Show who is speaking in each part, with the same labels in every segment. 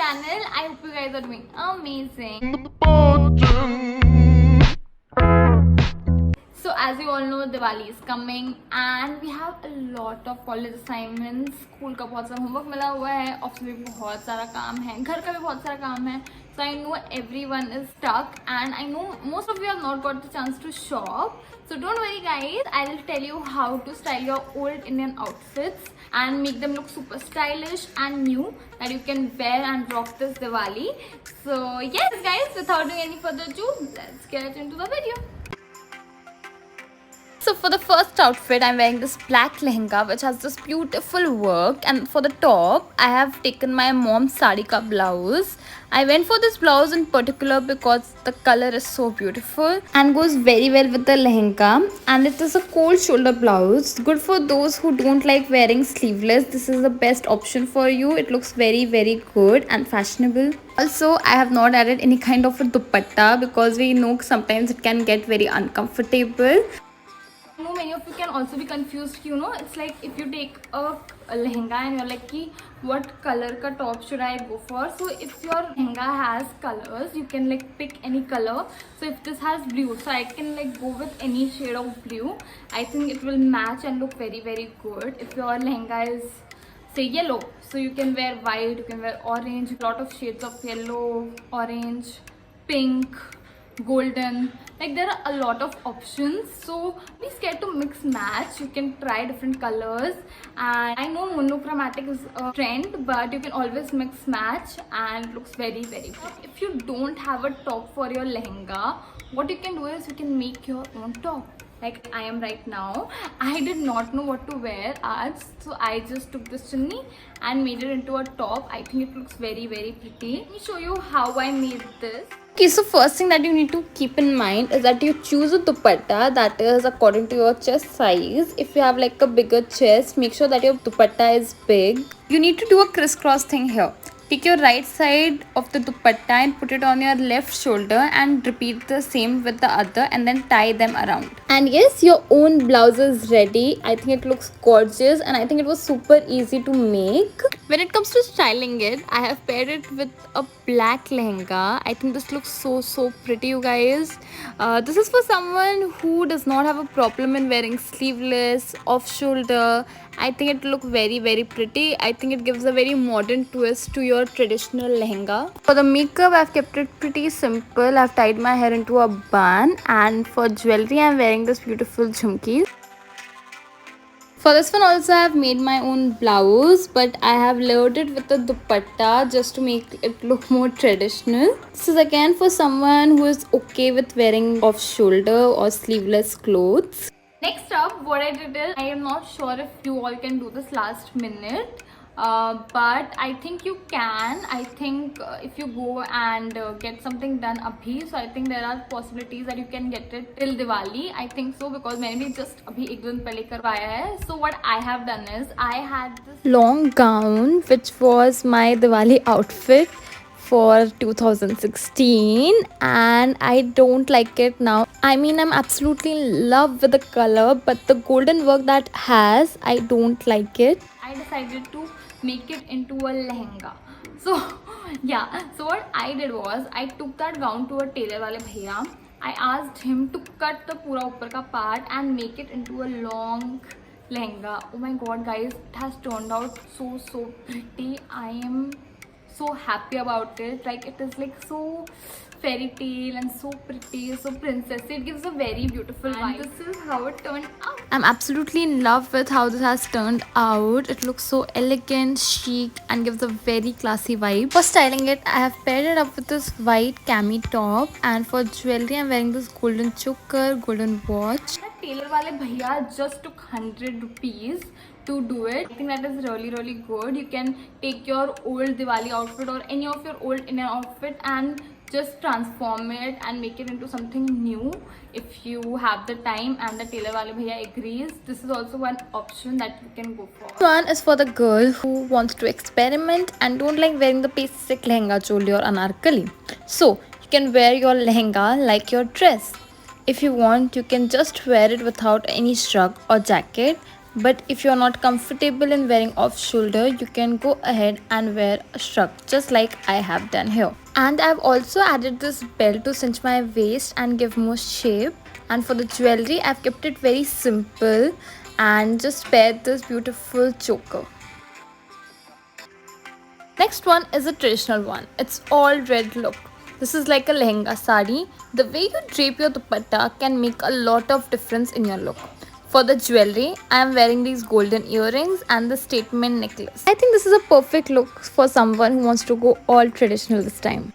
Speaker 1: channel. I hope you guys are doing amazing. So as you all know, Diwali is coming and we have a lot of college assignments. School का बहुत सारा homework मिला हुआ है, office में भी बहुत सारा काम है, घर का भी बहुत सारा काम है. So I know everyone is stuck and I know most of you have not got the chance to shop. So don't worry guys, I will tell you how to style your old Indian outfits and make them look super stylish and new that you can wear and rock this Diwali. So yes guys, without doing any further ado, let's get into the video. So for the first outfit, I'm wearing this black lehenga which has this beautiful work, and for the top, I have taken my mom's sari ka blouse. I went for this blouse in particular because the color is so beautiful and goes very well with the lehenga, and it is a cold shoulder blouse. Good for those who don't like wearing sleeveless. This is the best option for you. It looks very good and fashionable. Also, I have not added any kind of a dupatta because we know sometimes it can get very uncomfortable. I know many of you can also be confused, you know, it's like if you take a lehenga and you're like, ki, what color ka top should I go for? So if your lehenga has colors, you can like pick any color. So if this has blue, so I can like go with any shade of blue. I think it will match and look very good. If your lehenga is say yellow, so you can wear white, you can wear orange, lot of shades of yellow, orange, pink, golden, like there are a lot of options. So be scared to mix match. You can try different colors, and I know monochromatic is a trend, but you can always mix match and it looks very pretty. If you don't have a top for your lehenga, what you can do is you can make your own top like I am right now. I did not know what to wear आज, so I just took this chunni and made it into a top. I think it looks very pretty. Let me show you how I made this. Okay, so first thing that you need to keep in mind is that you choose a dupatta that is according to your chest size. If you have like a bigger chest, make sure that your dupatta is big. You need to do a crisscross thing here. Take your right side of the dupatta and put it on your left shoulder and repeat the same with the other, and then tie them around. And yes, your own blouse is ready. I think it looks gorgeous and I think it was super easy to make. When it comes to styling it, I have paired it with a black lehenga. I think this looks so pretty, you guys. This is for someone who does not have a problem in wearing sleeveless, off shoulder. I think it looks very pretty. I think it gives a very modern twist to your traditional lehenga. For the makeup, I've kept it pretty simple. I've tied my hair into a bun, and for jewelry, I'm wearing this beautiful jhumki. For this one also I have made my own blouse, but I have layered it with a dupatta just to make it look more traditional. This is again for someone who is okay with wearing off shoulder or sleeveless clothes. Next up, what I did is, I am not sure if you all can do this last minute, but I think you can. I think if you go and get something done abhi, so I think there are possibilities that you can get it till Diwali. I think so because मैंने just abhi एक दिन पहले करवाया है. So what I have done is, I had this long gown which was my Diwali outfit for 2016 and I don't like it now. I mean, I'm absolutely in love with the color, but the golden work that has, I don't like it. I decided to make it into a lehenga. So yeah, so what I did was, I took that gown to a tailor wale bhaiya. I asked him to cut the pura upar ka part and make it into a long lehenga. Oh my god guys, it has turned out so pretty. I am so happy about it. Like it is like so fairy tale and so pretty, so princessy. It gives a very beautiful vibe. This is how it turned out. I'm absolutely in love with how this has turned out. It looks so elegant, chic, and gives a very classy vibe. For styling it, I have paired it up with this white cami top, and for jewelry I'm wearing this golden choker, golden watch. The tailor wale bhaiya just took 100 rupees to do it. I think that is really good. You can take your old Diwali outfit or any of your old Indian outfit and just transform it and make it into something new if you have the time and the tailor wale bhaiya agrees. This is also one option that you can go for. This one is for the girl who wants to experiment and don't like wearing the basic lehenga, choli or anarkali. So you can wear your lehenga like your dress. If you want, you can just wear it without any shrug or jacket, But if you're not comfortable in wearing off shoulder, you can go ahead and wear a shrug, just like I have done here. And I've also added this belt to cinch my waist and give more shape. And for the jewelry, I've kept it very simple and just paired this beautiful choker. Next one is a traditional one. It's all red look. This is like a lehenga sari. The way you drape your dupatta can make a lot of difference in your look. For the jewelry, I am wearing these golden earrings and the statement necklace. I think this is a perfect look for someone who wants to go all traditional this time.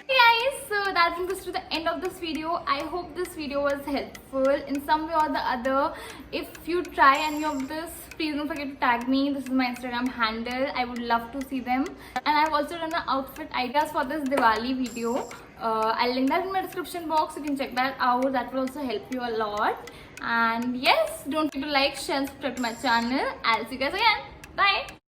Speaker 1: Hey guys, so that brings us to the end of this video. I hope this video was helpful in some way or the other. If you try any of this, please don't forget to tag me. This is my Instagram handle. I would love to see them. And I've also done an outfit ideas for this Diwali video. I'll link that in my description box. You can check that out. That will also help you a lot. And yes, don't forget to like, share and subscribe to my channel. I'll see you guys again. Bye.